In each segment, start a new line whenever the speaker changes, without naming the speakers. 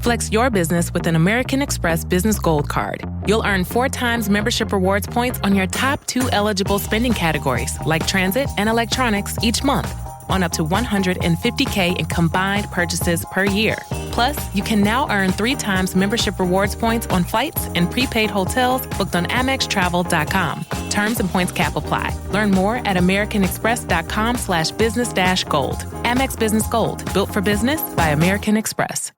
Flex your business with an American Express Business Gold Card. You'll earn 4 times membership rewards points on your top 2 eligible spending categories, like transit and electronics, each month, on up to $150K in combined purchases per year. Plus, you can now earn 3 times membership rewards points on flights and prepaid hotels booked on AmexTravel.com. Terms and points cap apply. Learn more at AmericanExpress.com/business-gold. Amex Business Gold, built for business by American Express.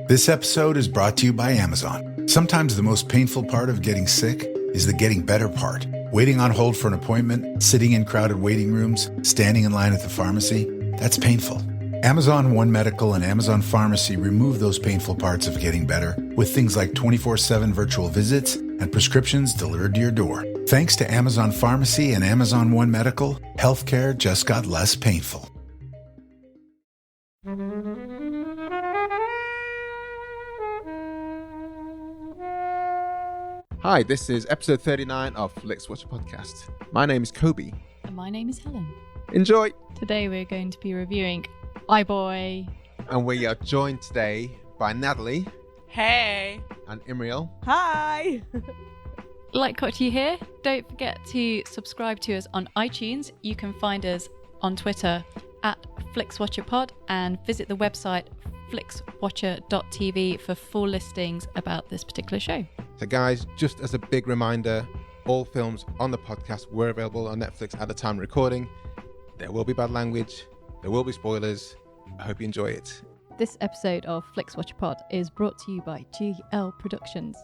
This episode is brought to you by Amazon. Sometimes the most painful part of getting sick is the getting better part. Waiting on hold for an appointment, sitting in crowded waiting rooms, standing in line at the pharmacy, that's painful. Amazon One Medical and Amazon Pharmacy remove those painful parts of getting better with things like 24/7 virtual visits and prescriptions delivered to your door. Thanks to Amazon Pharmacy and Amazon One Medical, healthcare just got less painful.
Hi, this is episode 39 of Flixwatcher podcast. My name is Kobe.
And my name is Helen.
Enjoy!
Today we're going to be reviewing iBoy.
And we are joined today by Natalie.
Hey!
And Imriel.
Hi!
Like what you hear? Don't forget to subscribe to us on iTunes. You can find us on Twitter at FlixWatcherPod and visit the website flixwatcher.tv for full listings about this particular show.
So guys, just as a big reminder, all films on the podcast were available on Netflix at the time of recording. There will be bad language, there will be spoilers. I hope you enjoy it.
This episode of Flixwatcher Pod is brought to you by GL Productions.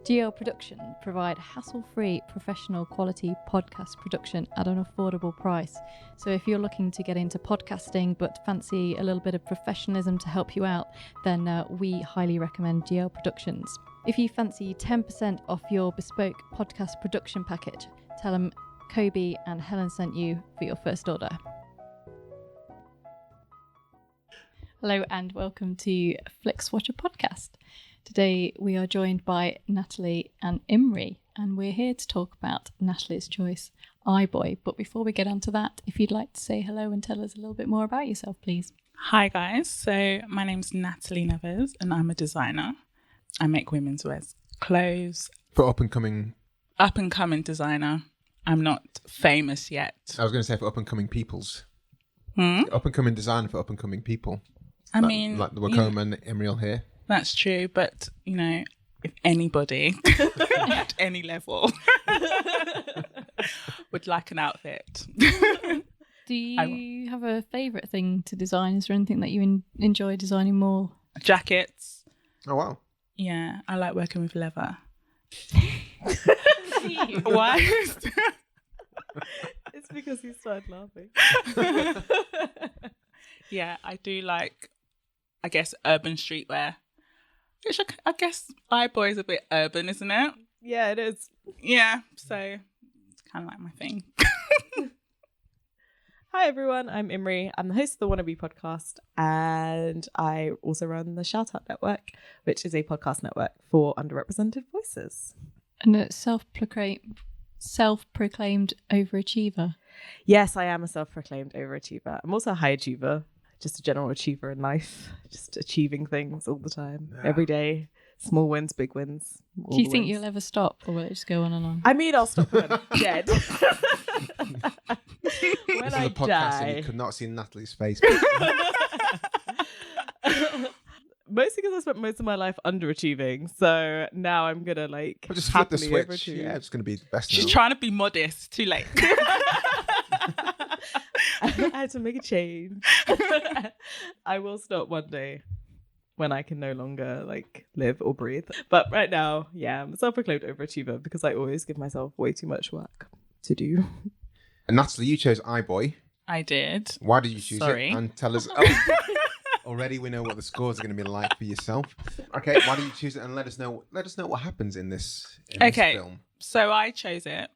GL Production provide hassle-free professional quality podcast production at an affordable price. So if you're looking to get into podcasting but fancy a little bit of professionalism to help you out, then we highly recommend GL Productions. If you fancy 10% off your bespoke podcast production package, tell them Kobe and Helen sent you for your first order. Hello and welcome to Flixwatcher Podcast. Today we are joined by Natalie and Imri, and we're here to talk about Natalie's choice, iBoy. But before we get onto that, if you'd like to say hello and tell us a little bit more about yourself, please.
Hi guys, so my name's Natalie Nethers and I'm a designer. I make women's wear clothes.
For up and coming
designer. I'm not famous yet.
I was going to say for up and coming peoples. Up and coming designer for up and coming people.
I mean,
like the Wacoma and Imriel here.
That's true, but you know, if anybody at any level would like an outfit.
Do you have a favourite thing to design? Is there anything that you enjoy designing more?
Jackets.
Oh wow.
Yeah, I like working with leather. Why?
It's because he started laughing.
Yeah, I do like, I guess, urban streetwear. Which I guess iBoy is a bit urban, isn't it?
Yeah, it is.
Yeah, so it's kind of like my thing.
Hi everyone, I'm Imri. I'm the host of the Wannabe podcast, and I also run the Shout Out Network, which is a podcast network for underrepresented voices.
And a self-proclaimed overachiever.
Yes, I am a self-proclaimed overachiever. I'm also a high achiever, just a general achiever in life, just achieving things all the time, every day. Small wins, big wins.
Do you think you'll ever stop, or will it just go on and on?
I mean, I'll stop when I'm dead. When
This
I
is a podcast
die.
and you could not see Natalie's face.
Mostly because I spent most of my life underachieving, so now I'm gonna like
But just flip the
happily
switch.
overachieve.
Yeah, it's going to be the best
She's
now.
trying to be modest. Too late.
I had to make a change. I will stop one day when I can no longer like live or breathe. But right now, yeah, I'm a self-proclaimed overachiever because I always give myself way too much work to do.
And Natalie, you chose iBoy.
I did.
Why did you choose
Sorry.
it? And tell us. Oh, already we know what the scores are going to be like for yourself. Okay, why did you choose it? And let us know. Let us know what happens in this film.
So I chose it.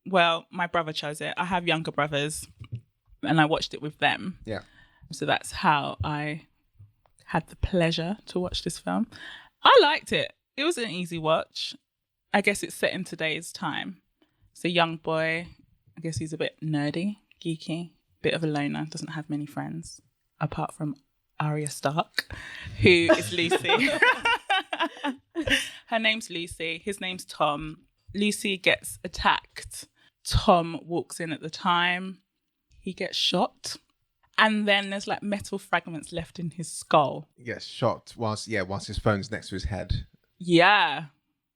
Well, my brother chose it. I have younger brothers, and I watched it with them.
Yeah.
So that's how I had the pleasure to watch this film. I liked it. It was an easy watch. I guess it's set in today's time. It's a young boy. I guess he's a bit nerdy, geeky, bit of a loner, doesn't have many friends, apart from Arya Stark, who is Lucy. Her name's Lucy. His name's Tom. Lucy gets attacked. Tom walks in at the time. He gets shot. And then there's like metal fragments left in his skull.
He gets shot whilst his phone's next to his head.
Yeah.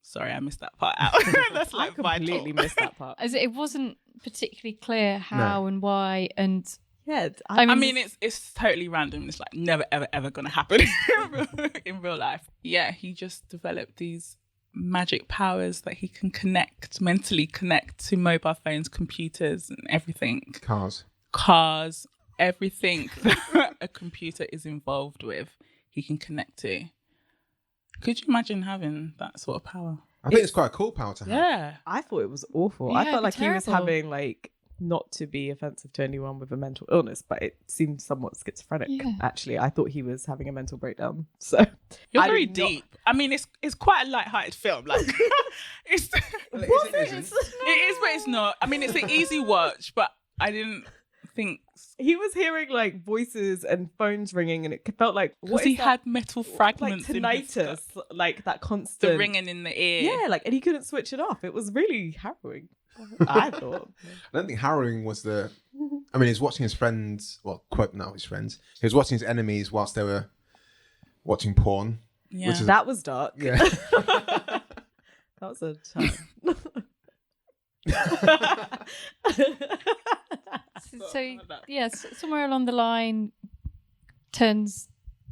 Sorry, I missed that part out. That's like
I completely missed that part.
As it wasn't particularly clear how and why, and
Yeah,
I mean, it's totally random. It's like never, ever, ever going to happen in real life. Yeah, he just developed these magic powers that he can mentally connect to mobile phones, computers, and everything. Cars, everything that a computer is involved with, he can connect to. Could you imagine having that sort of power?
I think it's quite a cool power to have.
Yeah.
I thought it was awful.
Yeah,
I felt like
terrible.
he was having like, not to be offensive to anyone with a mental illness, but it seemed somewhat schizophrenic.
Yeah.
Actually, I thought he was having a mental breakdown. So
You're
I
very
did not-
deep. I mean, it's quite a light-hearted film. Like, it's
Well,
it is, but it's not. I mean, it's an easy watch, but I didn't think
he was hearing like voices and phones ringing, and it felt like
because he had metal fragments
like
in his
tinnitus,
skull.
like that constant
The ringing in the ear.
Yeah, like, and he couldn't switch it off. It was really harrowing. I thought.
I don't think harrowing was the... I mean, he's watching his friends... Well, quote, not his friends. He was watching his enemies whilst they were watching porn.
Yeah.
Which is,
That was dark.
yeah.
That was a time.
so yes, somewhere along the line, turns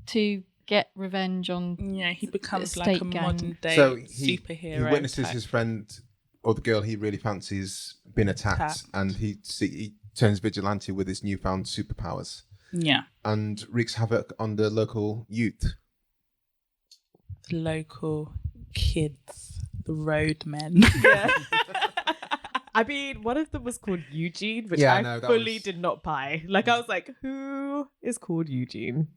to get revenge on.
Yeah, he becomes
the
like a
state gang.
modern day
So he
superhero.
witnesses
type.
his friend or the girl he really fancies being attacked. And he turns vigilante with his newfound superpowers
Yeah.
and wreaks havoc on the local youth.
The local kids, the road men.
Yeah. I mean, one of them was called Eugene, which
Yeah,
I
no, that
fully
was-
did not buy. Like, I was like, who is called Eugene?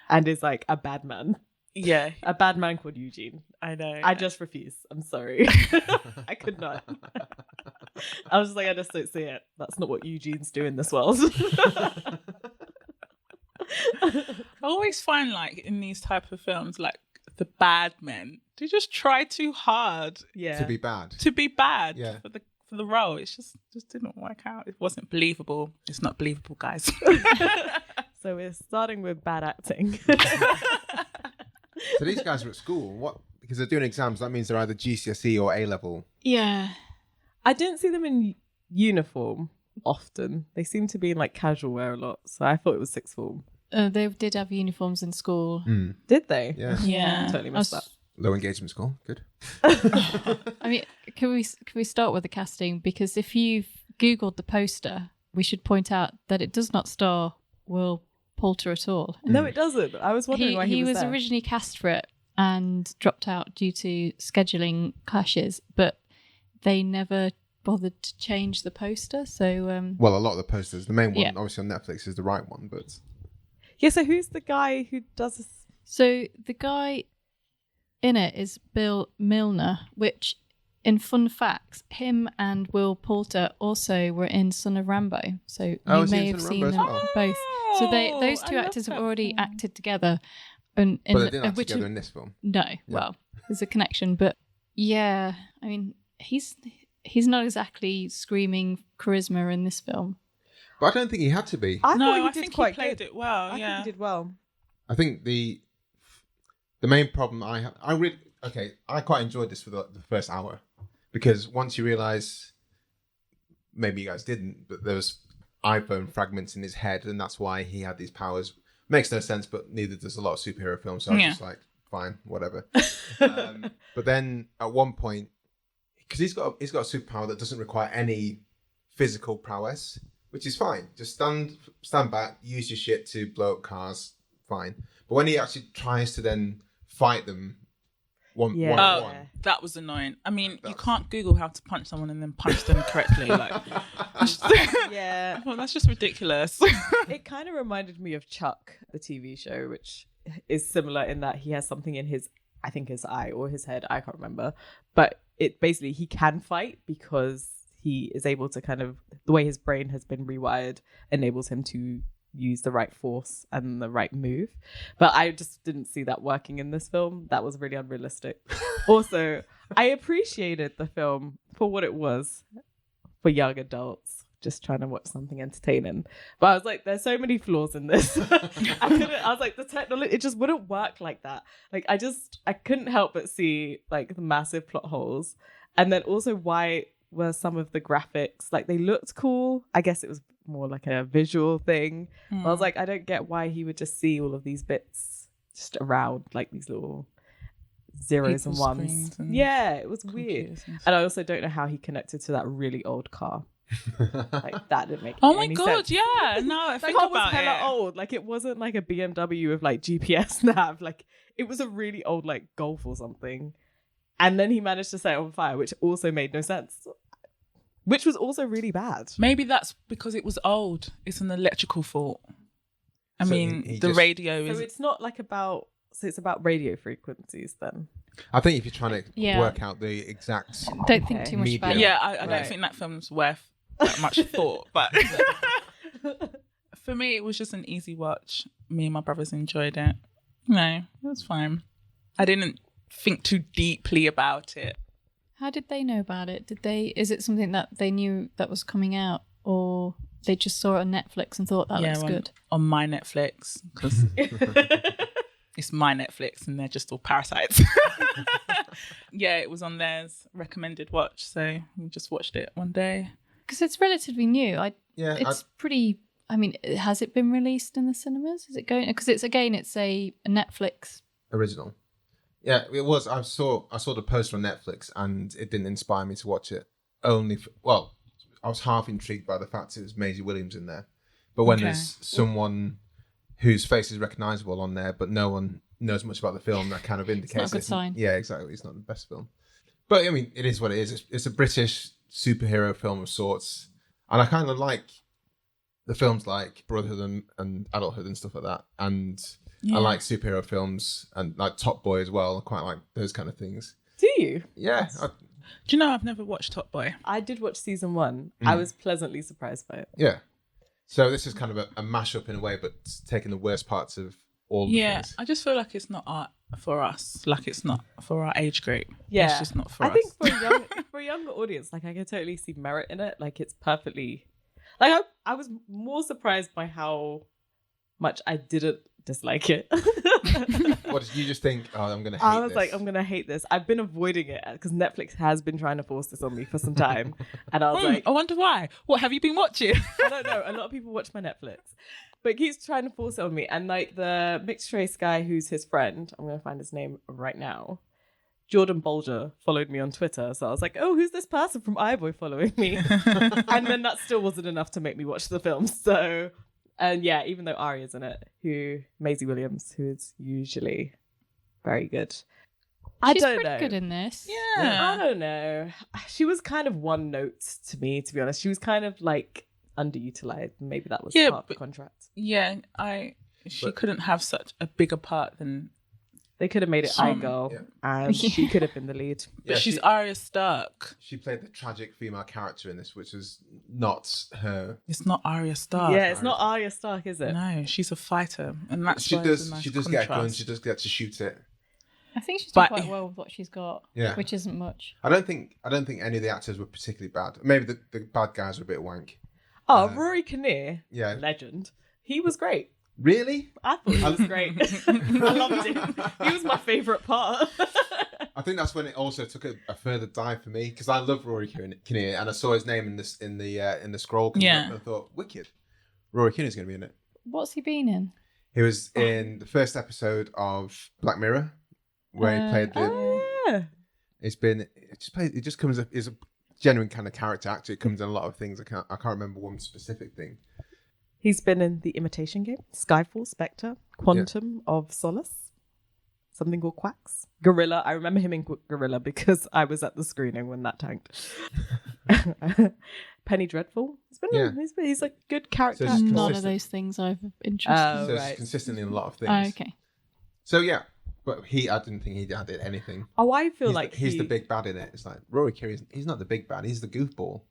And is like a bad man.
Yeah,
A bad man called Eugene.
I know.
I just refuse. I'm sorry. I could not. I was just like, I just don't see it. That's not what Eugenes do in this world.
I always find like in these type of films, like the bad men, they just try too hard
Yeah.
To be bad.
to be bad
Yeah.
for the role. It's just didn't work out. It wasn't believable. It's not believable, guys.
So we're starting with bad acting.
So these guys are at school. What? Because they're doing exams. That means they're either GCSE or A-level.
Yeah,
I didn't see them in uniform often. They seem to be in like casual wear a lot. So I thought it was sixth form.
they did have uniforms in school.
Did they?
Yeah.
Yeah,
Totally missed that.
Low engagement school. Good.
I mean, can we start with the casting? Because if you've Googled the poster, we should point out that it does not star Will Poulter at all.
No, it doesn't. I was wondering why he was there.
originally cast for it and dropped out due to scheduling clashes, but they never bothered to change the poster. So
Well, a lot of the posters. The main one,
Yeah.
obviously on Netflix, is the right one, but...
Yeah, so who's the guy who does this?
So the guy in it is Bill Milner, which, in fun facts, him and Will Poulter also were in Son of Rambo. So
Oh,
you
is he
may
in
have
Son of
seen
Rambo
them
as well?
both. So those
I
two
love
actors have
that
already
film.
acted together. And
But they didn't act
which
together in this film.
no, well, there's a connection, but yeah, I mean, he's not exactly screaming charisma in this film.
But I don't think he had to be.
I
No,
thought he
I
did
think
quite
he played
good.
it well.
I
Yeah.
think he did well.
I think the main problem I have... I quite enjoyed this for the first hour. Because once you realise... Maybe you guys didn't, but there was iPhone fragments in his head, and that's why he had these powers. Makes no sense, but neither does a lot of superhero films, so I was
Yeah.
just like, fine, whatever. But then at one point, because he's got a superpower that doesn't require any physical prowess, which is fine. Just stand back, use your shit to blow up cars, fine. But when he actually tries to then fight them one
Yeah.
on
Oh,
one,
that was annoying. I mean, you
That's-
can't Google how to punch someone and then punch them correctly. Like,
Yeah.
well, that's just ridiculous.
It kind of reminded me of Chuck, the TV show, which is similar in that he has something in his, I think his eye or his head, I can't remember. But it basically, he can fight because he is able to kind of, the way his brain has been rewired enables him to use the right force and the right move. But I just didn't see that working in this film. That was really unrealistic. Also, I appreciated the film for what it was for young adults, just trying to watch something entertaining. But I was like, there's so many flaws in this. I was like, the technology, it just wouldn't work like that. Like, I couldn't help but see like the massive plot holes. And then also, why were some of the graphics, like, they looked cool. I guess it was more like a visual thing. But I was like, I don't get why he would just see all of these bits just around, like these little zeros and ones. Yeah, it was weird. And I also don't know how he connected to that really old car. Like, that didn't make
oh my
any
god
sense.
Yeah, no, I think
that car
about
was hella
it
old. Like, it wasn't like a BMW with like GPS nav. Like, it was a really old like Golf or something. And then he managed to set it on fire, which also made no sense, which was also really bad.
Maybe that's because it was old. It's an electrical fault. I mean,
he
the
just-
radio is...
So it's not like about, so it's about radio frequencies then.
I think if you're trying to
Yeah.
work out the exact,
Don't think too much about
Medium.
it.
Yeah, I don't
Right.
think that film's worth that much thought. But for me, it was just an easy watch. Me and my brothers enjoyed it. No, it was fine. I didn't think too deeply about it.
How did they know about it? Is it something that they knew that was coming out, or they just saw it on Netflix and thought that looks good?
On my Netflix, because it's my Netflix and they're just all parasites. Yeah, it was on theirs, recommended watch, so we just watched it one day.
Because it's relatively new.
yeah,
It's pretty. I mean, has it been released in the cinemas? Is it going? Because it's a Netflix.
original. Yeah, it was. I saw the poster on Netflix, and it didn't inspire me to watch it. I was half intrigued by the fact it was Maisie Williams in there, but when there's someone whose face is recognisable on there, but no one knows much about the film, that kind of indicates
It's not a good sign.
Yeah, exactly. It's not the best film, but I mean, it is what it is. It's a British superhero film of sorts, and I kind of like the films like Brotherhood and Adulthood and stuff like that, and.
Yeah.
I like superhero films and like Top Boy as well. I quite like those kind of things.
Do you?
Yeah.
Do you know I've never watched Top Boy?
I did watch season 1. I was pleasantly surprised by it.
Yeah. So this is kind of a mashup in a way, but taking the worst parts of all the things.
I just feel like it's not art for us. Like, it's not for our age group.
Yeah,
It's just not for us.
I think for a younger audience, like, I can totally see merit in it. Like, it's perfectly. Like, I was more surprised by how much I didn't dislike it.
What did you just think? Oh, I'm gonna hate
I was
this.
like, I'm gonna hate this. I've been avoiding it because Netflix has been trying to force this on me for some time, and I was like,
I wonder why. What have you been watching?
I don't know. A lot of people watch my Netflix, but he keeps trying to force it on me. And like the mixed race guy who's his friend, I'm gonna find his name right now. Jordan Bolger followed me on Twitter, so I was like, oh, who's this person from iBoy following me? And then that still wasn't enough to make me watch the film. So. And yeah, even though Aria's in it, Maisie Williams, who is usually very good. I
She's
don't
pretty
know.
good in this.
Yeah.
I don't know. She was kind of one note to me, to be honest. She was kind of like underutilized. Maybe that was part of the contract.
Yeah, she couldn't have such a bigger part than...
They could have made it iGirl, and she could have been the lead.
But
Yeah,
she's Arya Stark.
She played the tragic female character in this, which was not her.
It's not Arya Stark.
Yeah, it's not Arya Stark, is it?
No, she's a fighter, and that's
She
why
does.
it's a nice
She does get a gun.
contrast.
She does get to shoot it.
I think she's done
But-
quite well with what she's got,
Yeah.
which isn't much.
I don't think any of the actors were particularly bad. Maybe the bad guys were a bit wank.
Oh, Rory Kinnear,
Yeah.
legend. He was great.
Really?
I thought he was great. I loved him. He was my favourite part.
I think that's when it also took a further dive for me, because I love Rory Kinnear, and I saw his name in the scroll.
Yeah.
And I thought, wicked. Rory Kinnear's going to be in it.
What's he been in?
He was in the first episode of Black Mirror, where he played the.
Oh, yeah.
It just comes. Is a genuine kind of character actor. It comes in a lot of things. I can't remember one specific thing.
He's been in The Imitation Game, Skyfall, Spectre, Quantum of Solace, something called Quacks, Gorilla. I remember him in Gorilla because I was at the screening when that tanked. Penny Dreadful. He's a good character.
So
actor.
it's
None of those things I've interested.
Oh,
So it's
right.
consistently in a lot of things.
Oh, okay.
So yeah, but I didn't think he did anything.
Oh, I feel like
he's the big bad in it. It's like Rory Kinnear. He's not the big bad. He's the goofball.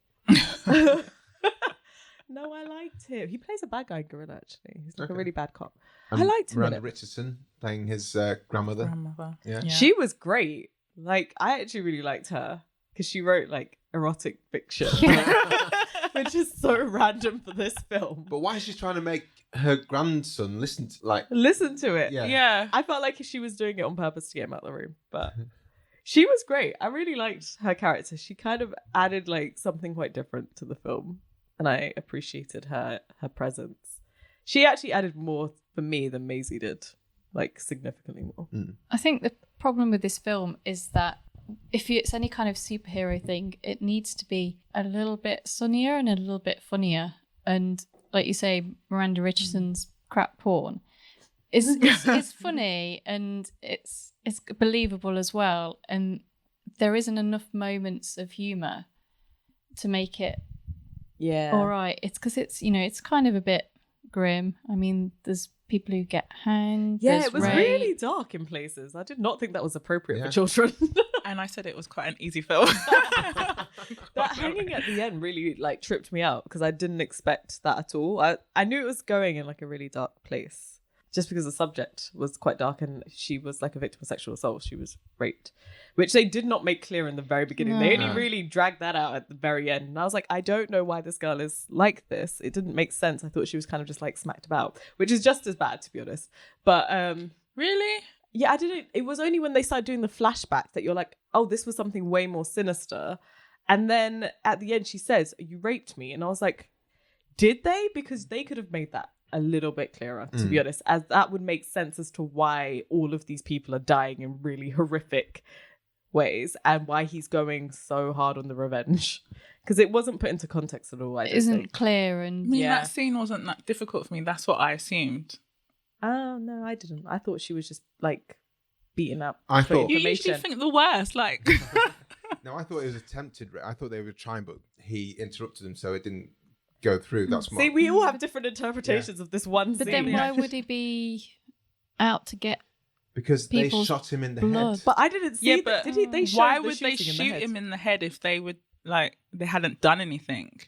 no, I liked him. He plays a bad guy in Gorilla, actually. He's like a
Okay.
really bad cop.
And
I liked him in
Miranda
it.
Richardson playing his grandmother. Yeah.
She was great. Like, I actually really liked her because she wrote like erotic fiction, which is so random for this film.
But why is she trying to make her grandson listen
to it?
Yeah.
I felt like she was doing it on purpose to get him out of the room, but she was great. I really liked her character. She kind of added like something quite different to the film, and I appreciated her presence. She actually added more for me than Maisie did, like significantly more.
I think the problem with this film is that if it's any kind of superhero thing, it needs to be a little bit sunnier and a little bit funnier. And like you say, Miranda Richardson's crap porn is funny and it's believable as well. And there isn't enough moments of humour to make it all right. It's because it's kind of a bit grim. I mean, there's people who get hanged.
Yeah,
there's
it was
rape.
really dark in places. I did not think that was appropriate for children.
And I said it was quite an easy film.
That hanging at the end really like tripped me out because I didn't expect that at all. I knew it was going in like a really dark place just because the subject was quite dark and she was like a victim of sexual assault. She was raped, which they did not make clear in the very beginning.
No.
They only really dragged that out at the very end. And I was like, I don't know why this girl is like this. It didn't make sense. I thought she was kind of just like smacked about, which is just as bad, to be honest. But
Really?
yeah, I didn't. It was only when they started doing the flashback that you're like, oh, this was something way more sinister. And then at the end, she says, you raped me. And I was like, did they? Because they could have made that a little bit clearer, to be honest, as that would make sense as to why all of these people are dying in really horrific ways and why he's going so hard on the revenge. Because it wasn't put into context at all.
It isn't clear and
I mean, that scene wasn't that difficult for me. That's what I assumed.
Oh, no, I didn't. I thought she was just like beaten up.
I
for
thought-
You
information.
usually think the worst, like...
No, I thought it was attempted. I thought they were trying, but he interrupted them, so it didn't go through. That's
See, we all have different interpretations of this one
But
scene.
then why would he be out to get
because they
people's
shot him in the
blood?
head.
But I didn't see
Yeah,
that.
but
Did he? They showed
why
the
would they
shooting in the
shoot
head.
him in the head if they would, like, they hadn't done anything?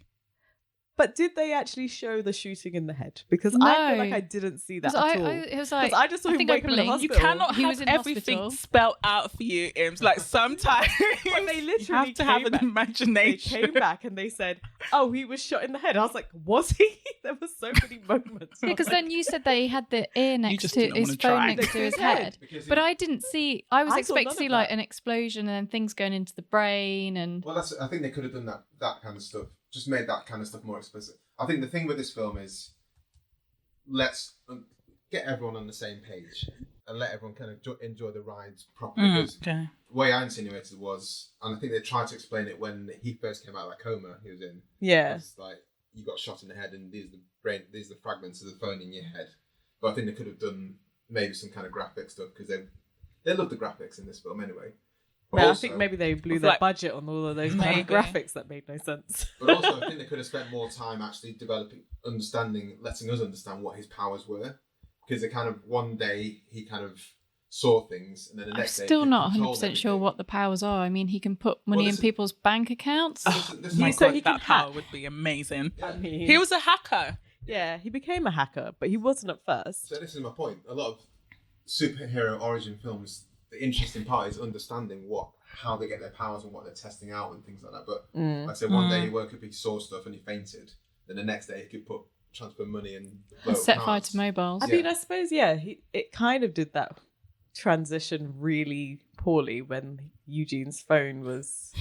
But did they actually show the shooting in the head? Because I feel
No.
like I didn't see that
Because
at all.
it was like,
'Cause I just saw
I
him
think I
wake up in the
blinked.
You
hospital.
cannot
He
have
was in
everything
hospital.
spelled out for you, Ims. Like, sometimes
But they
you
literally
have to have
came
an
back. They
imagination.
came back and they said, "Oh, he was shot in the head." I was like, "Was he?" There were so many moments.
because then you said that he had the ear next
just
to
didn't
his
wanna
phone
try.
next to his
Head.
head.
Because
But I didn't see. I was
I saw
expecting
none
to see
of
like
that.
an explosion and then things going into the brain and.
Well, I think they could have done that kind of stuff. Just made that kind of stuff more explicit. I think the thing with this film is, let's get everyone on the same page and let everyone kind of enjoy the rides properly. Because
Okay.
the way I insinuated was, and I think they tried to explain it when he first came out of that coma he was in.
Yeah.
It's like, you got shot in the head and these are the fragments of the phone in your head. But I think they could have done maybe some kind of graphic stuff because they love the graphics in this film anyway. But
But I
also-
think maybe they blew
With,
their
like,
budget on all of those tiny
maybe.
graphics that made no sense.
But also, I think they could have spent more time actually developing, letting us understand what his powers were. Because they kind of, one day, he kind of saw things, and then the
I'm
next day...
still
he
not
controlled
100% sure
everything.
what the powers are. I mean, he can put money in
this is-
people's bank accounts.
This is
My
my
so
God,
he
that
can
power
hack.
would be amazing.
I mean,
He was a hacker.
yeah, he became a hacker, but he wasn't at first.
So this is my point. A lot of superhero origin films, the interesting part is understanding how they get their powers and what they're testing out and things like that. But like I said, one day he woke up, he saw stuff and he fainted. Then the next day he could transfer money and blow
And
up
set fire
cars.
to mobiles.
I mean, I suppose, yeah, it kind of did that transition really poorly when Eugene's phone was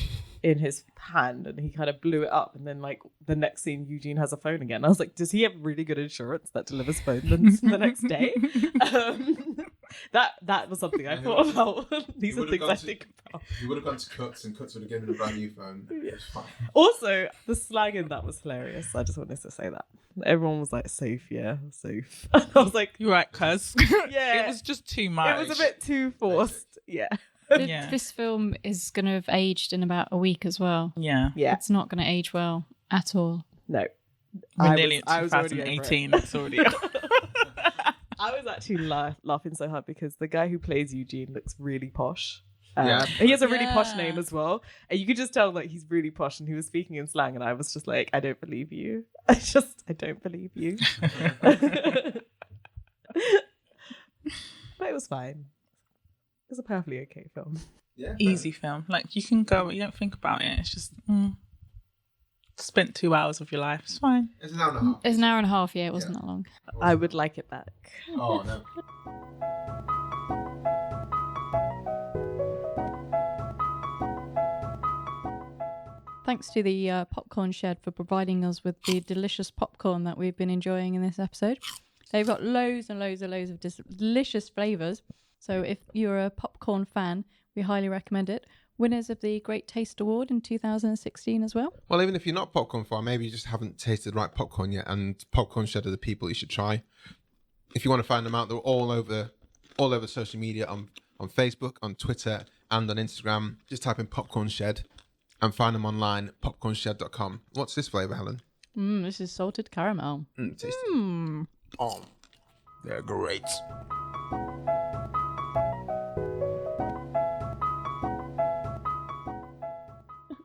in his hand and he kind of blew it up, and then like the next scene Eugene has a phone again. I was like, does he have really good insurance that delivers phones the next day? That was something I thought about. These are things I think about.
He would have gone to Cuts and Cuts would have given him a brand new phone. It's fine.
Also, the slang in that was hilarious. I just wanted to say that. Everyone was like, safe, yeah, safe. I was like,
You're right, cuz.
Yeah.
It was just too much.
it was a bit too forced. Yeah.
Yeah.
This film is going to have aged in about a week as well.
Yeah.
Yeah.
It's not going to age well at all.
No.
We're nearly at
I was already over it.
2018. It's already...
I was actually laughing so hard because the guy who plays Eugene looks really posh. He has a really posh name as well. And you could just tell like he's really posh and he was speaking in slang and I was just like, I don't believe you. I don't believe you. But it was fine. It was a perfectly okay film.
Yeah.
Easy film. Like you can go, you don't think about it. It's just spent 2 hours of your life. It's fine.
It's an hour and a half.
It's an hour and a half, yeah, it wasn't that long.
I would like it back.
Oh, no.
Thanks to the Popcorn Shed for providing us with the delicious popcorn that we've been enjoying in this episode. They've got loads and loads and loads of delicious flavours. So if you're a popcorn fan, we highly recommend it. Winners of the Great Taste Award in 2016 as well.
Well, even if you're not popcorn fan, maybe you just haven't tasted the right popcorn yet, and Popcorn Shed are the people you should try. If you want to find them out, they're all over social media, on Facebook, on Twitter, and on Instagram. Just type in Popcorn Shed and find them online, popcornshed.com. What's this flavour, Helen?
This is salted caramel.
Tasty. Oh, they're great.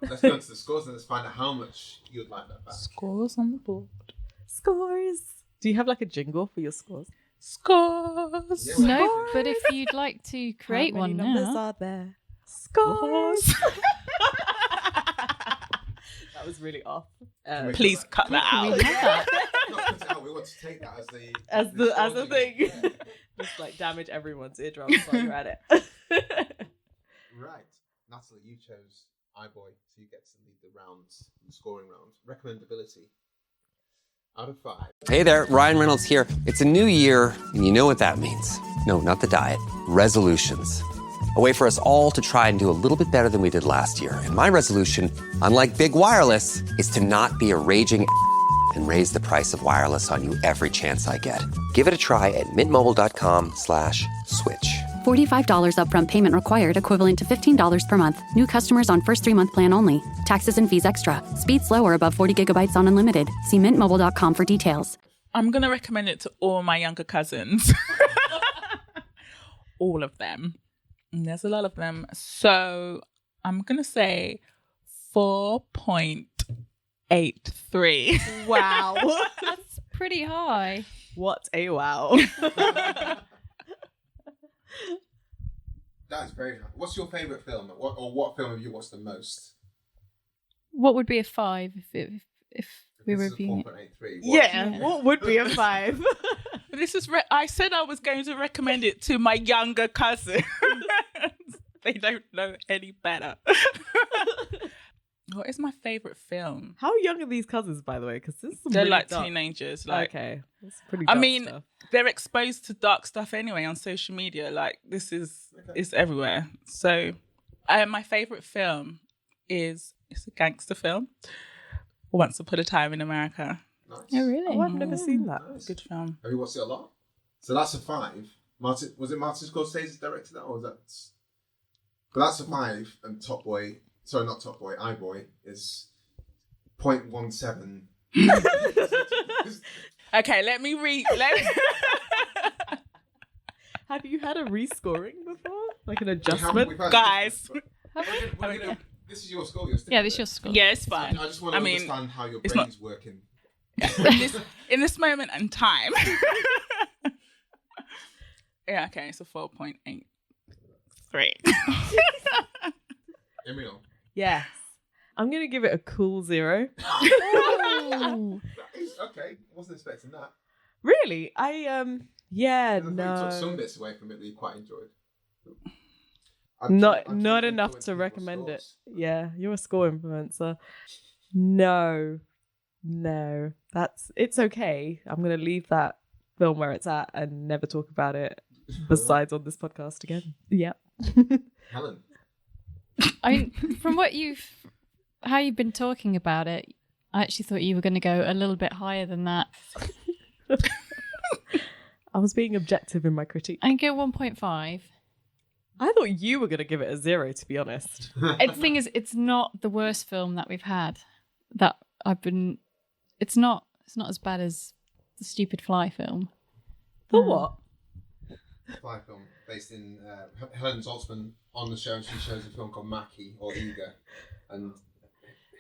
Let's go into the scores and let's find out how much you would like that back.
Scores on the board.
Scores. Do you have like a jingle for your scores?
Scores.
Yeah,
No, but if you'd like to create
How many
one
numbers
now.
are there? Scores. That was really off.
Please cut that
We
out.
have that.
Not cut it out, we want to take that
as the
scoring.
thing.
Yeah.
Just like damage everyone's eardrums while you're at it.
Right. Natalie, you chose iBoy, so you get to lead the rounds, the scoring round. Recommendability. Out of 5.
Hey there, Ryan Reynolds here. It's a new year, and you know what that means. No, not the diet. Resolutions. A way for us all to try and do a little bit better than we did last year. And my resolution, unlike big wireless, is to not be a raging and raise the price of wireless on you every chance I get. Give it a try at mintmobile.com/switch.
$45 upfront payment required, equivalent to $15 per month. New customers on first 3-month plan only. Taxes and fees extra. Speed slower above 40 gigabytes on unlimited. See mintmobile.com for details.
I'm going to recommend it to all my younger cousins. All of them. And there's a lot of them. So I'm going to say 4.83.
Wow.
That's pretty high.
What a wow.
That is very high. What's your favourite film? What film have you watched the most?
What would be a 5 if we were
This is a
reviewing it?
4.83.
Yeah. What would be a 5?
This is I said I was going to recommend it to my younger cousins. They don't know any better. What is my favourite film?
How young are these cousins, by the way? Because this is some
They're
really
like
dark...
teenagers. Like,
okay. That's pretty
I
dark
mean,
stuff.
they're exposed to dark stuff anyway on social media. Like, this is it's everywhere. So, my favourite film it's a gangster film. Once Upon a Time in America.
Nice.
Oh, really?
Oh, I've never seen that.
Good film.
Have you watched it a lot? So that's a 5. Was it Martin Scorsese directed that, or was that? But that's a 5, and Top Boy. Sorry, not Top Boy. iBoy is 0.17.
Okay, let me read.
Have you had a rescoring before? Like an adjustment?
We've had
Guys.
this is your score. You're
Yeah, this is your score.
Yeah, it's fine.
I just want to understand how your
it's
brain's working.
in this moment in time. Yeah, okay, so 4.83.
Imriel.
Yes. I'm going to give it a cool 0.
Oh.
That is okay. Wasn't expecting that.
Really? Yeah,
I think you took some
no.
bits away from it that you quite enjoyed.
Not
I'm
not
trying
enough
influence
to
people's
recommend it.
scores.
Yeah, you're a score influencer. No. It's okay. I'm going to leave that film where it's at and never talk about it besides on this podcast again. Yep.
Helen.
I mean, from how you've been talking about it, I actually thought you were going to go a little bit higher than that.
I was being objective in my critique.
I go 1.5.
I thought you were going to give it a 0, to be honest.
The thing is, it's not the worst film that we've had. That I've been. It's not as bad as the Stupid Fly film.
For what?
Fly film. based in Helen Zaltzman on the show, and she shows a film called Mackie or Eager, and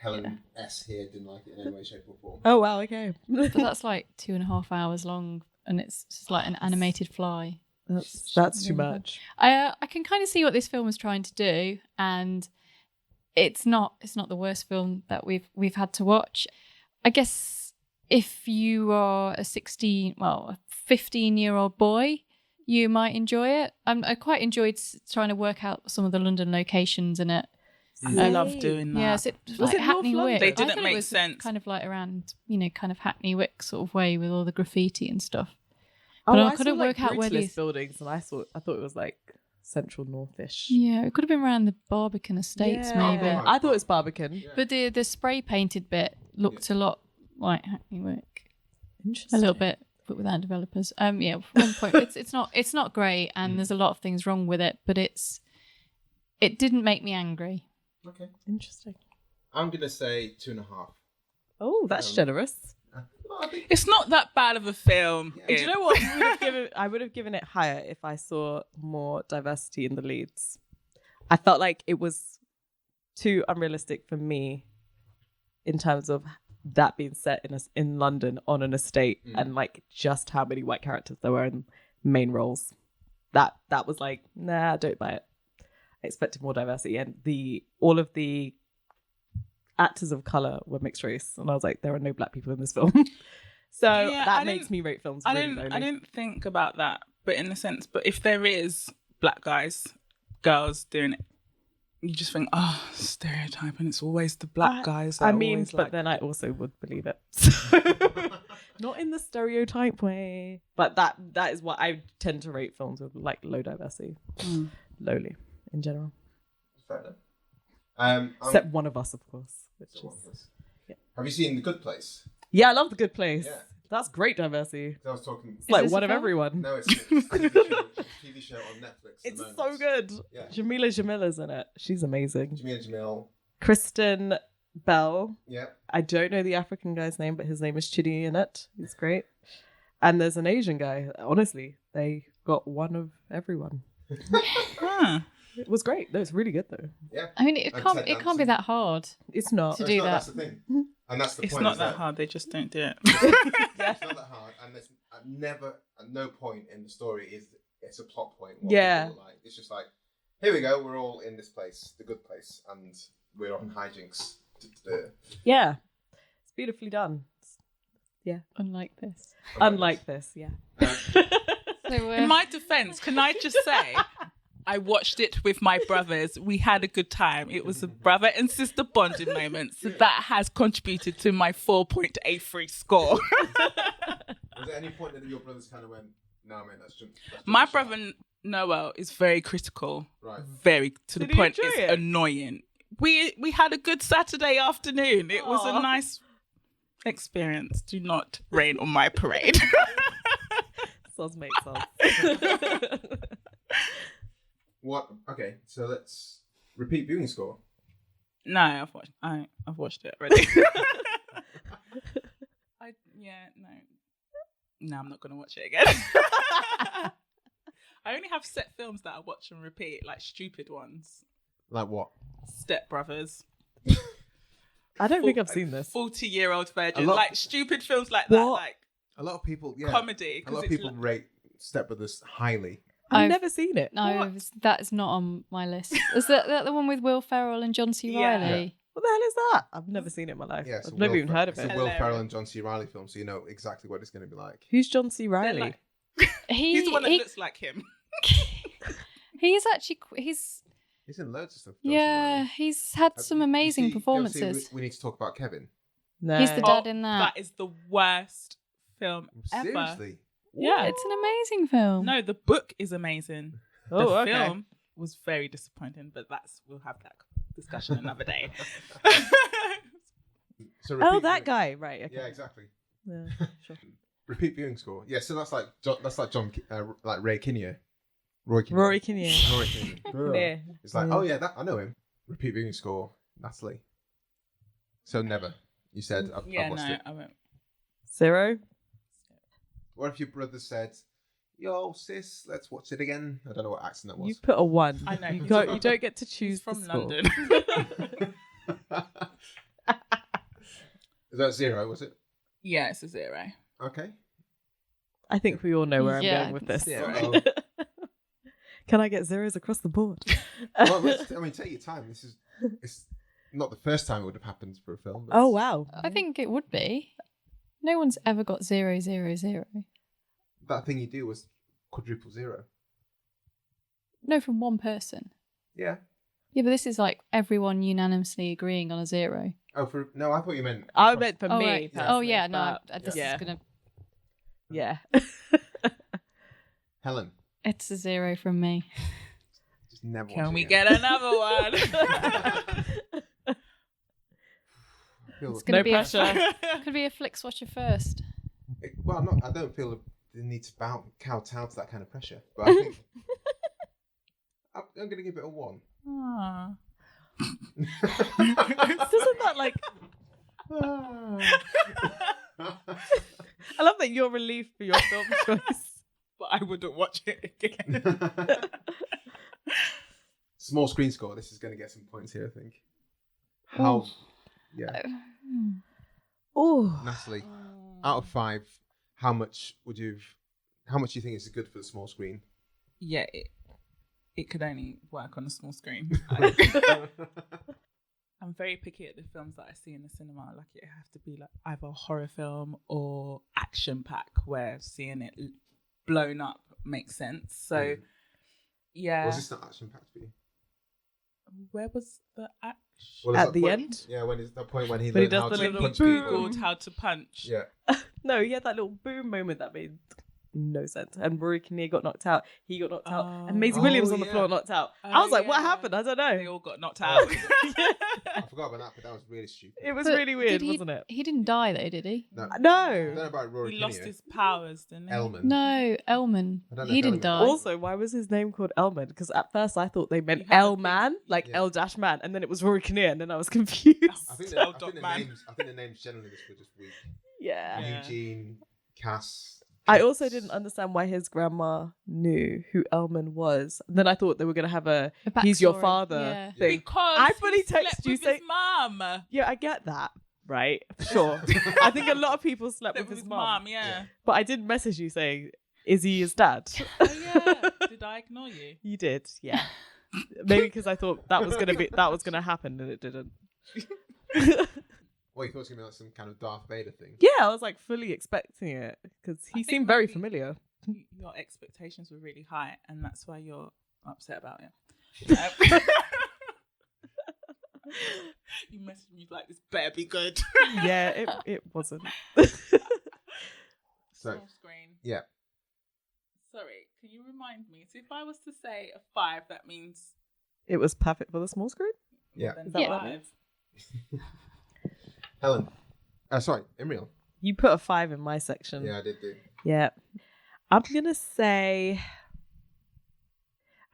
Helen S here didn't like it in any way, shape, or form.
Oh wow, okay.
But that's like 2.5 hours long, and it's just like an animated fly.
That's too much.
I can kind of see what this film was trying to do, and it's not the worst film that we've had to watch. I guess if you are a 15-year-old boy, you might enjoy it. I quite enjoyed trying to work out some of the London locations in it.
I love doing that.
Yeah, so it was like
it
Hackney
North
Wick.
They
I
didn't
thought it
make
was
sense.
Kind of like around, kind of Hackney Wick sort of way with all the graffiti and stuff.
Oh,
But I
saw,
couldn't work out where
Brutalist
these
buildings, and I thought it was like central northish.
Yeah, it could have been around the Barbican Estates, maybe.
I thought it was Barbican.
Yeah.
But the spray painted bit looked a lot like Hackney Wick,
Interesting.
a little bit, but without developers. Yeah, one point. It's not great, and there's a lot of things wrong with it, but it didn't make me angry.
Okay.
Interesting.
I'm gonna say 2.5.
Oh, that's generous.
It's not that bad of a film.
Do you know what? I would have given it higher if I saw more diversity in the leads. I felt like it was too unrealistic for me in terms of that being set in London on an estate and like just how many white characters there were in main roles. That was like, nah, don't buy it. I expected more diversity, and all of the actors of color were mixed race, and I was like, there are no black people in this film. So that makes me rate films really lowly.
I didn't think about that, but in the sense, but if there is black girls doing it, you just think, oh, stereotype, and it's always the black guys.
I mean, but then I also would believe it. Not in the stereotype way, but that is what I tend to rate films with, like low diversity, lowly in general.
Fair enough.
Except one of us, of course.
Have you seen The Good Place?
Yeah, I love The Good Place.
Yeah.
That's great diversity.
I was talking.
It's like
this
one
a
of
film?
everyone.
No, it's a TV show on Netflix.
It's
at the
so
moment.
good.
Yeah.
Jamila Jamila's in it. She's amazing.
Jamil.
Kristen Bell.
Yeah.
I don't know the African guy's name, but his name is Chidi in it. He's great. And there's an Asian guy. Honestly, they got one of everyone. It was great. No, it's really good though.
Yeah.
I mean, it
And
can't
Ted
be
Danson.
that hard
It's not.
to
No,
do
it's not,
that.
That's the thing. And that's the
it's
point.
not
is
that hard. They just don't do it.
It's not that hard. And there's at no point in the story is it's a plot point. What
Yeah.
people like. It's just like, here we go. We're all in this place, the good place, and we're on hijinks.
Yeah. It's beautifully done.
Unlike this.
Unlike this, yeah.
In my defense, can I just say, I watched it with my brothers. We had a good time. It was a brother and sister bonding moment. So that has contributed to my 4.83 score.
Was there any point that your brothers kind of went, no, man, that's just
My brother Noel is very critical.
Right.
Very to the
Did he
point
enjoy
it's
it?
annoying. We had a good Saturday afternoon. It was a nice experience. Do not rain on my parade.
Soz makes sense.
What? Okay, so let's repeat viewing score.
No, I've watched it already. No, I'm not gonna watch it again. I only have set films that I watch and repeat, like stupid ones.
Like what?
Step Brothers.
I don't think I've seen this.
40-year-old virgin.
A lot-
Like stupid films like that,
What?
like
A lot of people, yeah.
comedy.
A lot of people rate Step Brothers highly.
I've
I've-
never seen it.
No, that is not on my list. Is that the one with Will Ferrell and John C.
Yeah.
Reilly?
What the hell is that? I've never seen it in my life.
Yeah, it's
I've
a
never
Will
even
Fer-
heard of
It's
it.
a Will
Hilarious.
Ferrell and John C. Reilly film, so you know exactly what it's going to be like.
Who's John C. Reilly?
like-
He's
the one that looks like him.
he's actually he's
He's in loads of stuff. John C.
yeah
Reilly.
he's had some amazing
You see,
performances.
we need to talk about Kevin.
No.
He's the dad in that.
That is the worst film ever.
Seriously?
Yeah.
It's an amazing film.
No, the book is amazing.
Oh,
the
okay.
film was very disappointing, but we'll have that discussion another day.
So
Oh,
repeat
that
viewing-
guy. Right. Okay.
Yeah, exactly.
Yeah, sure.
Repeat viewing score. Yeah, so that's like John, like Ray Kinnear.
Rory Kinnear.
Rory Kinnear.
Yeah.
It's like, oh yeah, I know him. Repeat viewing score. Natalie. So never. You said I've
Yeah,
watched
no,
it.
I won't.
0.
What if your brother said, yo, sis, let's watch it again. I don't know what accent that was.
You put a 1.
I know.
You don't get to choose
He's from
the score.
London.
Is that 0, was it?
Yeah, it's a 0.
Okay.
I think we all know where
Yeah,
I'm going with this.
0.
Uh-oh.
Can I get zeros across the board?
Well, take your time. It's not the first time it would have happened for a film. But
Oh, wow.
I think it would be. No one's ever got 0, 0, 0.
that thing you do was quadruple 0.
No, from one person.
Yeah.
Yeah, but this is like everyone unanimously agreeing on a 0.
Oh, no, I thought you meant.
I meant for
Oh,
me.
right.
personally,
Oh, yeah, no,
but-
this
yeah.
is going to...
Yeah.
Helen.
It's a 0 from me.
Just never.
Can
watch
we
it again.
get another one?
It's
No
going to be
pressure.
Could be a Flixwatcher first.
Well, I don't feel the need to kowtow to that kind of pressure. But I think I'm going to give it a 1.
Aw.
Doesn't that like... I love that you're relieved for your film choice.
But I wouldn't watch it again.
Small screen score. This is going to get some points here, I think. How? Yeah.
Oh,
Natalie, out of 5, how much do you think is good for the small screen?
Yeah, it could only work on a small screen. I'm very picky at the films that I see in the cinema. Like, it have to be like either a horror film or action pack, where seeing it blown up makes sense. So, yeah.
Was this not action packed for you?
Where was the action?
Well,
At
there's that
the
point-
end?
Yeah, when it's that point when he
When he
learned
does
how
the
to
little
punch
boom.
people.
Googled how to punch.
Yeah.
no, he had that little boom moment that made no sense. And Rory Kinnear got knocked out. He got knocked out. And Maisie
Oh,
Williams on the
yeah.
floor knocked out.
Oh,
I was like, what
yeah.
happened? I don't
They
know.
all got knocked out.
I forgot about that, but that was really stupid.
It was
But
really weird,
did he,
wasn't it?
He didn't die though, did he?
No. I
No.
don't know about Rory
He
Kinnear.
lost his powers, didn't he?
Elman.
No, Elman.
I don't know
He
if
didn't die.
Elman-
Also, why was his name called Elman? Because at first I thought they meant
You had
El
to
Man, like
Yeah.
El Dash Man, and then it was Rory Kinnear, and then I was confused.
I think
El
the
Dot Man.
names generally just were just weak.
Yeah.
Yeah.
Eugene, Cass.
I also didn't understand why his grandma knew who Elman was. And then I thought they were going to have a he's your
backstory,
father
yeah.
thing.
Because
I fully
he slept
text you
with
saying,
his mum.
yeah, I get that, right? Sure. I think a lot of people slept
Slept
with his mum.
yeah.
But I did message you saying, is he his dad?
Oh yeah. Did I ignore you?
You did, yeah. Maybe because I thought that was gonna happen and it didn't.
Well, you thought it was going to be like some kind of Darth Vader thing.
Yeah, I was like fully expecting it because he
think
seemed very
maybe-
familiar.
Your expectations were really high, and that's why you're upset about it. You messaged me like, this better be good.
Yeah, it wasn't.
So,
Small screen.
yeah.
Sorry, can you remind me? So if I was to say a 5, that means
It was perfect for the small screen.
Yeah.
more
Is
than
that what that
5.
means?
Helen. Sorry, Imriel.
You put a 5 in my section.
Yeah, I did do.
Yeah. I'm gonna say,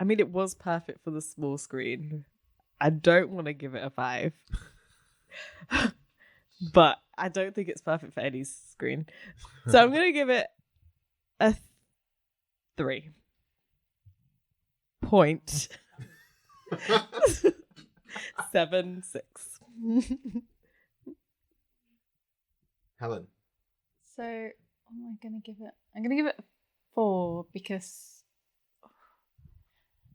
I mean, it was perfect for the small screen. I don't want to give it a 5. But I don't think it's perfect for any screen. So I'm going to give it a 3.76.
Helen.
So, what am I going to give it? I'm going to give it a 4 because,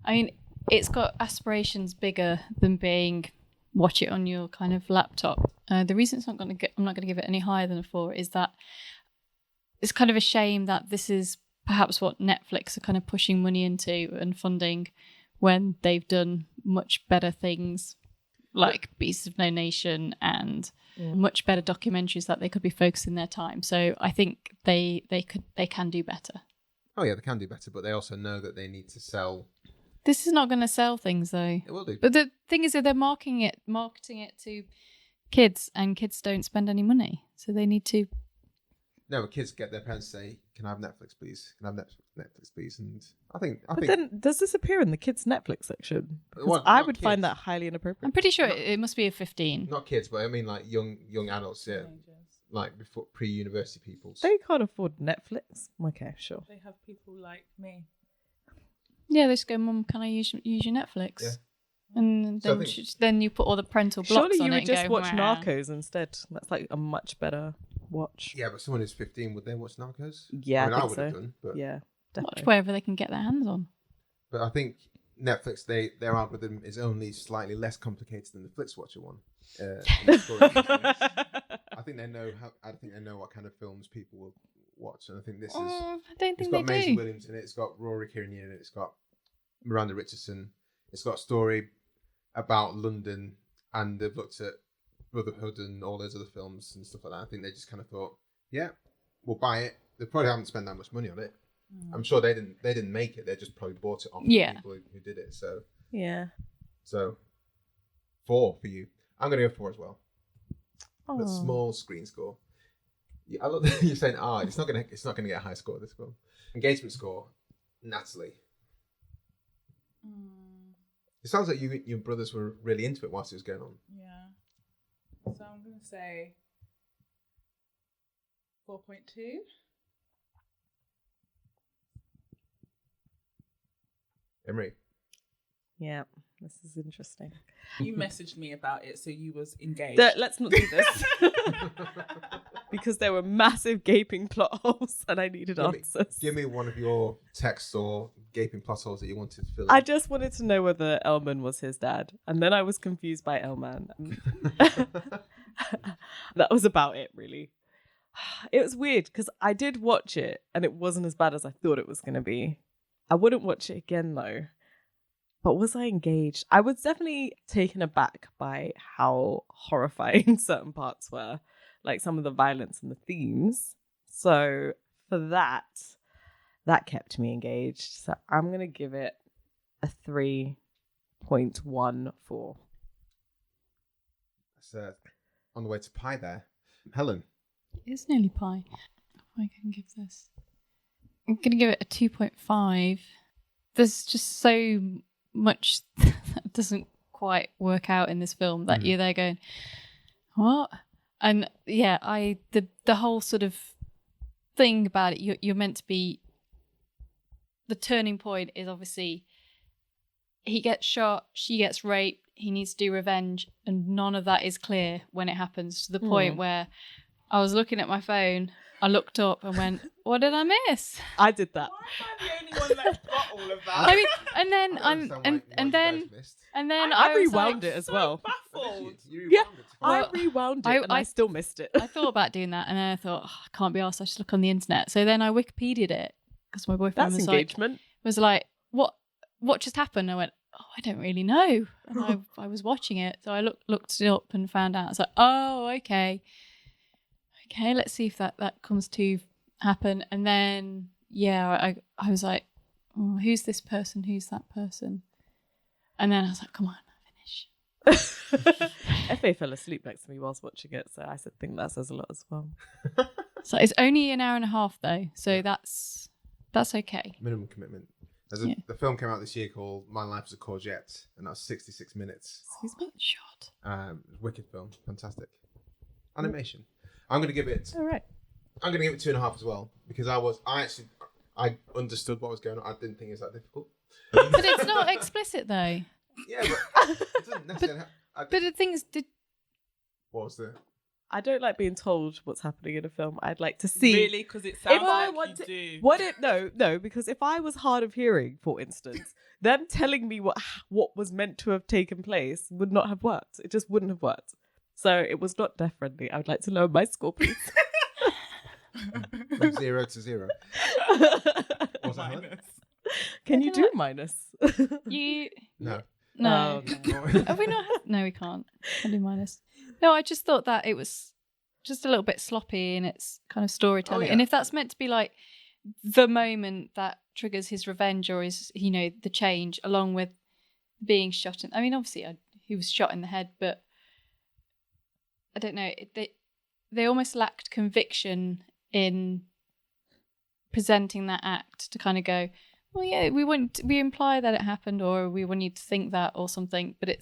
I mean, it's got aspirations bigger than being watch it on your kind of laptop. The reason I'm not going to give it any higher than a 4 is that it's kind of a shame that this is perhaps what Netflix are kind of pushing money into and funding when they've done much better things like Beasts of No Nation and much better documentaries that they could be focusing their time. So I think they can do better.
Oh yeah, they can do better, but they also know that they need to sell.
This is not going to sell things though.
It will do.
But the thing is that they're marketing it to kids, and kids don't spend any money, so they need to.
No, but kids get their parents to say, "Can I have Netflix, please? Can I have Netflix, please?" And I think.
But then, does this appear in the kids' Netflix section? Because
Well,
I
not
would find
kids.
that highly inappropriate.
I'm pretty sure it must be a 15.
Not kids, but I mean like young adults. Yeah. like before pre-university peoples.
They can't afford Netflix. Okay, sure.
They have people like me.
Yeah, they just go, Mum, can I use your Netflix?
Yeah.
And
So I
then,
think-
then you put all the parental blocks
Surely
on
you
it
would
and
just
go,
watch
"Wah."
Narcos instead. That's like a much better watch.
Yeah, but someone who's 15, would they watch Narcos?
Yeah,
I mean,
I think
would
so.
have done, but
Yeah,
Watch
definitely.
wherever they can get their hands on.
but I think Netflix, their algorithm is only slightly less complicated than the Flixwatcher one. In the story. I think they know what kind of films people will watch, and I think this is.
I don't
It's
think
got
they
Maisie
do.
Williams in it. It's got Rory Kinnear in it. It's got Miranda Richardson. It's got a story about London, and they've looked at Brotherhood and all those other films and stuff like that. I think they just kind of thought, yeah, we'll buy it. They probably haven't spent that much money on it. I'm sure they didn't make it. They just probably bought it off the
Yeah.
people who did it. So
Yeah.
4 for you. I'm gonna go 4 as well.
Oh.
But small screen score. Yeah, I love that you're saying, it's not gonna get a high score this film. Engagement score, Natalie. It sounds like you and your brothers were really into it whilst it was going on.
Yeah. So I'm going to say 4.2.
Emery.
Yeah, this is interesting.
You messaged me about it, so you was engaged.
Let's not do this. Because there were massive gaping plot holes and I needed answers.
Give me one of your texts or gaping plot holes that you wanted to fill in.
I just wanted to know whether Elman was his dad. And then I was confused by Elman. That was about it, really. It was weird because I did watch it and it wasn't as bad as I thought it was going to be. I wouldn't watch it again, though. But was I engaged? I was definitely taken aback by how horrifying certain parts were. Like some of the violence and the themes. So for that kept me engaged. So I'm going to give it a 3.14.
That's on the way to pie there. Helen.
It's nearly pie. I can give this. I'm going to give it a 2.5. There's just so much that doesn't quite work out in this film that you're there going, what? And yeah, the whole sort of thing about it, you're meant to be. The turning point is obviously he gets shot, she gets raped, he needs to do revenge, and none of that is clear when it happens to the point where I was looking at my phone, I looked up and went, what did I miss?
I did that.
Why am I the only one that got all of that?
I mean, and then
I don't understand what you guys missed.
and then
I
was
rewound
like,
it as well.
Baffled.
You
Yeah,
rewound it.
I
Well,
rewound it and I still missed it.
I thought about doing that, and then I thought, I can't be arsed, I should look on the internet. So then I Wikipedia'd it because my boyfriend
That's
was
engagement.
like, what just happened? I went, I don't really know. And I was watching it, so I looked it up and found out. I was like, oh, okay, let's see if that comes to happen. And then I was like, oh, who's this person? Who's that person? And then I was like, come on, finish.
FA fell asleep next to me whilst watching it, so I think that says a lot as well.
So it's only an hour and a half though, so that's okay.
Minimum commitment. The film came out this year called My Life as a Courgette, and that's 66 minutes.
Excuse me?
Shot.
Wicked film, fantastic. Animation. I'm going to give it.
All right.
I'm going to give it 2.5 as well because I understood what was going on. I didn't think it was that difficult.
But it's not explicit though.
Yeah, but it doesn't necessarily.
But the thing is,
What was the?
I don't like being told what's happening in a film. I'd like to see.
Really? Because it sounds
If I
like
want
you
to,
do.
no, because if I was hard of hearing, for instance, them telling me what was meant to have taken place would not have worked. It just wouldn't have worked. So it was not deaf friendly. I would like to know my score, please.
From 0 to 0. What's that, Helen?
Can you do minus?
you
No.
no.
Oh,
Have we not? No, we can't. Can do minus. No, I just thought that it was just a little bit sloppy in its kind of storytelling.
Oh, yeah.
And if that's meant to be like the moment that triggers his revenge or his, the change, along with being shot in. I mean, obviously, he was shot in the head, but I don't know. They almost lacked conviction in presenting that act to kind of go, well, yeah, we imply that it happened, or we want you to think that, or something. But I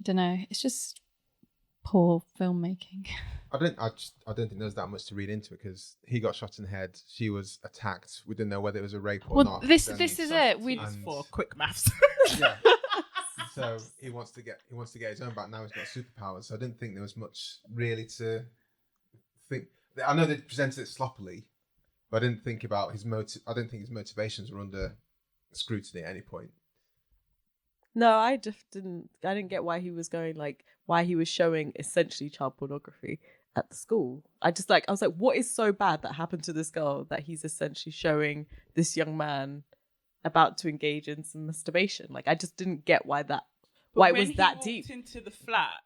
don't know. It's just Poor filmmaking.
I don't think there's that much to read into it because he got shot in the head. She was attacked. We didn't know whether it was a rape or
Well,
not.
this
Then-
is it. We
It's for quick maths.
Yeah. So he wants to get his own back. Now he's got superpowers. So I didn't think there was much really to think. I know they presented it sloppily, but I didn't think about his motive. I didn't think his motivations were under scrutiny at any point.
No, I just didn't. I didn't get why he was going why he was showing essentially child pornography at the school. I was like, what is so bad that happened to this girl that he's essentially showing this young man about to engage in some masturbation? Like, I just didn't get why it was that deep.
When he walked into the flat,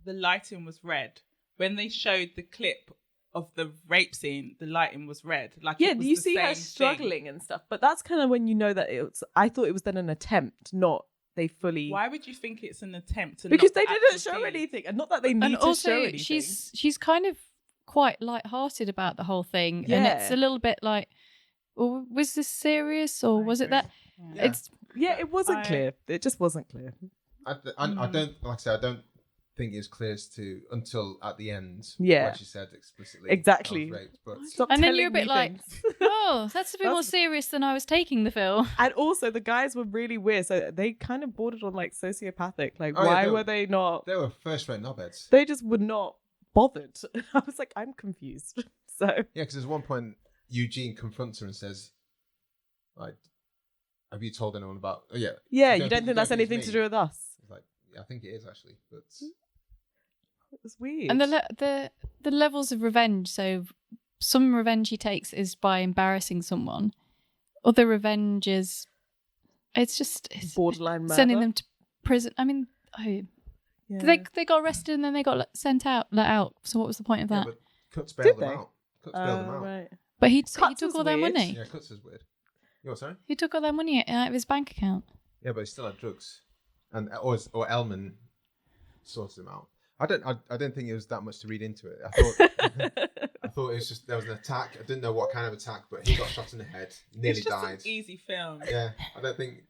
the lighting was red. When they showed the clip of the rape scene, the lighting was red. Like,
Yeah,
it was
you
the
see her
same
struggling and stuff, but that's kind of when you know that I thought it was then an attempt, not they fully.
Why would you think it's an attempt to?
Because
not
they
the
didn't
actual
show
deed?
anything, and not that they need
and
to show
also
anything.
she's kind of quite light-hearted about the whole thing, and it's
Yeah.
a little bit like, well, was this serious or was it that?
Yeah.
It's
It wasn't clear. It just wasn't clear.
I don't like I say. I don't think it's clear as to until at the end.
Yeah.
When she said explicitly.
Exactly.
I was raped, but
Stop
and then
telling
you're a bit
me
like,
things.
oh, that's a bit more serious than I was taking the film.
And also, the guys were really weird. So they kind of bordered on sociopathic. Like,
Oh, yeah,
why
they
were
were-
they not?
they were first-rate knobheads.
They just were not bothered. I was like, I'm confused. So
Yeah, because there's one point Eugene confronts her and says, like, have you told anyone about... Oh, yeah.
yeah, you don't think that's
it's
anything to
me?
do with us?
It's like, yeah, I think it is, actually. But
It's weird.
And the levels of revenge. So some revenge he takes is by embarrassing someone. Other revenge is, it's
borderline murder.
sending them to prison. I mean,
Yeah.
they got arrested and then they got let out. So what was the point of
yeah,
that?
but Cuts
Did
bailed them
they?
out. Cuts bailed them out.
Right.
But he
Cuts
took
was
all their
weird.
money.
Yeah, Cuts is weird. You what, sorry?
He took all their money out of his bank account.
Yeah, but he still had drugs. And or Elman sorted them out. I didn't think it was that much to read into it. I thought it was just there was an attack. I didn't know what kind of attack, but he got shot in the head, nearly
It's just
died.
an easy film.
Yeah, I don't think.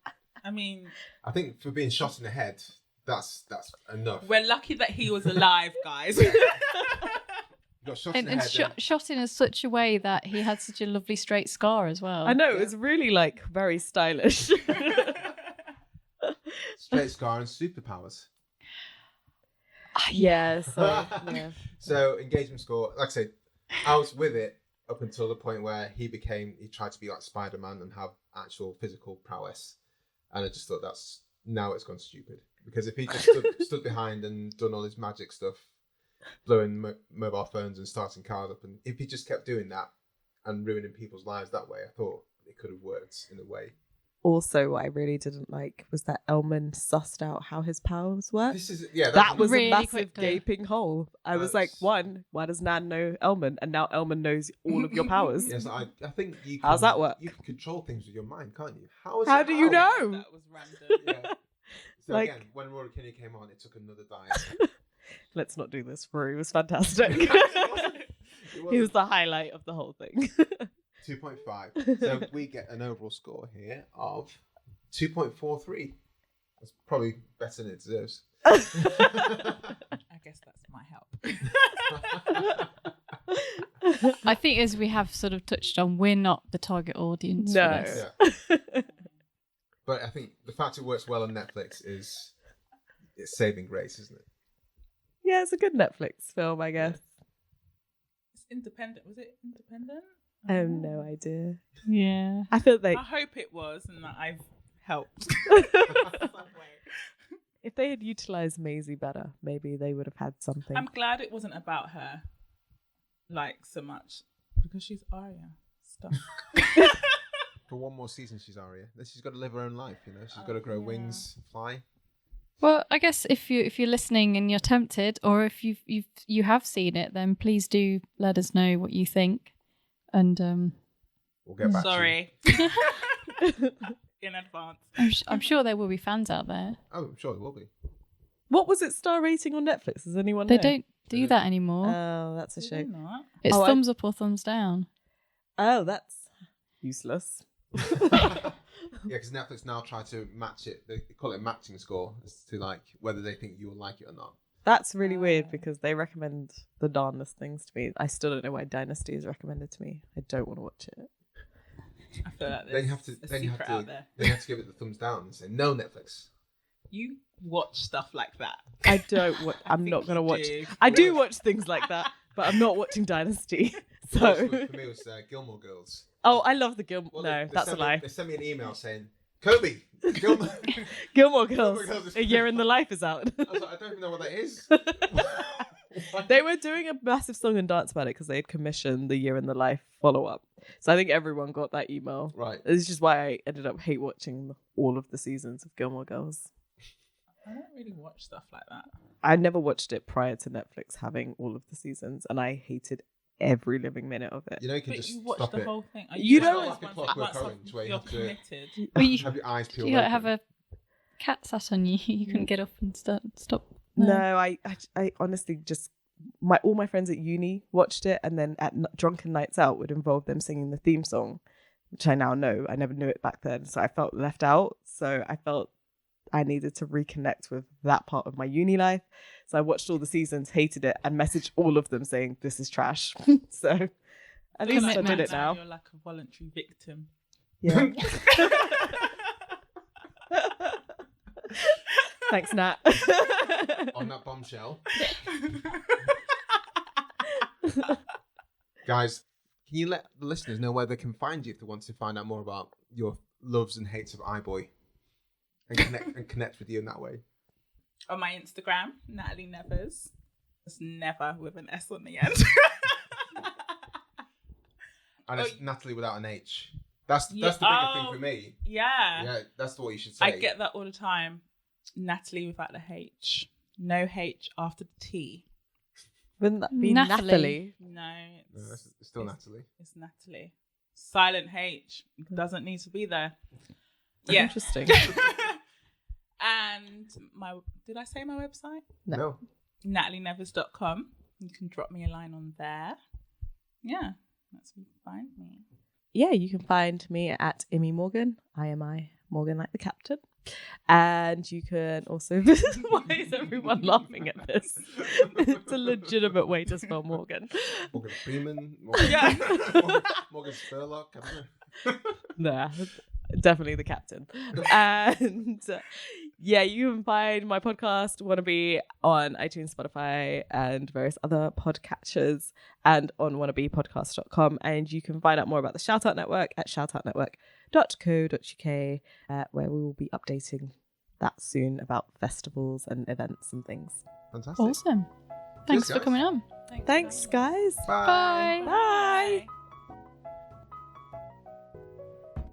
I mean,
I think for being shot in the head, that's enough.
we're lucky that he was alive, guys.
He got shot in
And
the head.
shot in such a way that he had such a lovely straight scar as well.
I know, it was really very stylish.
Straight scar and superpowers.
yeah, so, yeah.
So engagement score, like I said, I was with it up until the point where he tried to be like Spider-Man and have actual physical prowess, and I just thought now it's gone stupid, because if he just stood behind and done all his magic stuff, blowing mobile phones and starting cars up, and if he just kept doing that and ruining people's lives that way, I thought it could have worked in a way.
Also, what I really didn't like was that Elman sussed out how his powers work. That was
Really
a massive
quickly.
gaping hole. I was like, one, why does Nan know Elman? And now Elman knows all of your powers.
Yes, I think you.
How's that work?
You can control things with your mind, can't you?
How do you know?
That was random.
Yeah. So
Like-
again, when Rory Kinney came on, it took another dive.
Let's not do this. Rory was fantastic. He was the highlight of the whole thing.
2.5. So we get an overall score here of 2.43. That's probably better than it deserves.
I guess that's my help.
I think, as we have sort of touched on, we're not the target audience.
No.
For this.
Yeah. But I think the fact it works well on Netflix is it's saving grace, isn't it?
Yeah, it's a good Netflix film, I guess.
It's independent. Was it independent?
I have no idea.
Yeah.
I feel like
I hope it was, and that I've helped.
if they had utilized Maisie better, maybe they would have had something.
I'm glad it wasn't about her, so much, because she's Arya. Stuck.
For one more season, she's Arya. She's got to live her own life, She's got to grow wings, fly.
Well, I guess if you're listening and you're tempted, or if you have seen it, then please do let us know what you think, and
We'll get back
Sorry. In advance.
I'm sure there will be fans out there.
to you. Oh, I'm sure there will be.
What was its star rating on Netflix? Does anyone
They
know?
don't do that anymore.
Oh, that's a
Did
shame.
they not?
It's
Oh,
thumbs up or thumbs down.
Oh, that's useless.
Yeah, because Netflix now try to match it. They call it a matching score as to whether they think you will like it or not.
That's really weird because they recommend the darndest things to me. I still don't know why Dynasty is recommended to me. I don't want to watch it.
I feel like
Then you have to give it the thumbs down and say no Netflix.
You watch stuff like that.
I don't. I'm not gonna watch. I do watch things like that, but I'm not watching Dynasty. So
For me, it was Gilmore Girls.
Oh, I love the Gilmore.
Well,
no,
they
that's a lie.
They sent me an email saying, Kobe, Gilmore
Gilmore Girls.
Girls.
A Year in the Life is out.
I was like, I don't even know what that is.
They were doing a massive song and dance about it because they had commissioned the Year in the Life follow-up. So I think everyone got that email.
Right.
This is just why I ended up hate watching all of the seasons of Gilmore Girls.
I don't really watch stuff like that.
I never watched it prior to Netflix having all of the seasons, and I hated every living minute of it.
You know, you can
But
just
you watch
stop
the
it.
whole thing.
You
It's
don't-
not like a Clockwork Orange where you
you're
have to
committed.
Well, you,
have your eyes peeled
you gotta
open.
have a cat sat on you. You couldn't get up and stop.
No, I honestly just all my friends at uni watched it, and then at drunken nights out would involve them singing the theme song, which I now know. I never knew it back then, so I felt left out. So I felt I needed to reconnect with that part of my uni life. So I watched all the seasons, hated it, and messaged all of them saying this is trash. So at least I did it now.
You're like a voluntary victim.
Yeah. Thanks, Nat.
On that bombshell. Guys, can you let the listeners know where they can find you if they want to find out more about your loves and hates of iBoy and connect with you in that way?
On my Instagram, Natalie Nethers. It's never with an S on the end.
And it's Natalie without an H. That's the bigger thing for me.
Yeah.
Yeah, that's what you should say.
I get that all the time. Natalie without the H. No H after the T.
Wouldn't that be
Natalie?
Natalie?
No,
it's still Natalie.
It's Natalie. Silent H. Doesn't need to be there. Yeah.
Interesting.
And did I say my website?
No.
NatalieNevers.com. You can drop me a line on there. Yeah, that's where you can find me.
Yeah, you can find me at Immy Morgan. IMI Morgan like the captain. And you can also visit. Why is everyone laughing at this? It's a legitimate way to spell Morgan.
Morgan Freeman. Morgan,
Yeah.
Morgan Spurlock. I don't know.
Nah, definitely the captain. And yeah, you can find my podcast Wannabe on iTunes, Spotify, and various other podcatchers, and on wannabepodcast.com. And you can find out more about the Shoutout Network at shoutoutnetwork.co.uk, where we will be updating that soon about festivals and events and things.
Fantastic.
Awesome. Thanks
Cheers,
for coming on.
Thanks, guys.
Bye.
Bye.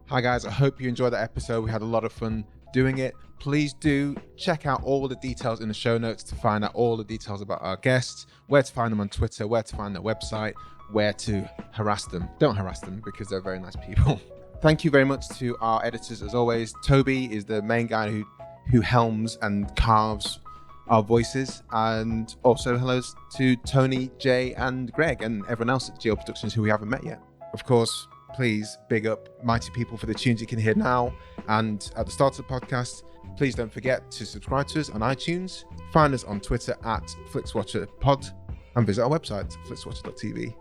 Hi guys, I hope you enjoyed that episode. We had a lot of fun doing it. Please do check out all the details in the show notes to find out all the details about our guests, where to find them on Twitter, where to find their website, where to harass them. Don't harass them because they're very nice people. Thank you very much to our editors as always. Toby is the main guy who helms and carves our voices, and also hello to Tony, Jay and Greg and everyone else at Geo Productions who we haven't met yet. Of course, please big up Mighty People for the tunes you can hear now and at the start of the podcast. Please don't forget to subscribe to us on iTunes, find us on Twitter at FlixWatcherPod, and visit our website, flixwatcher.tv.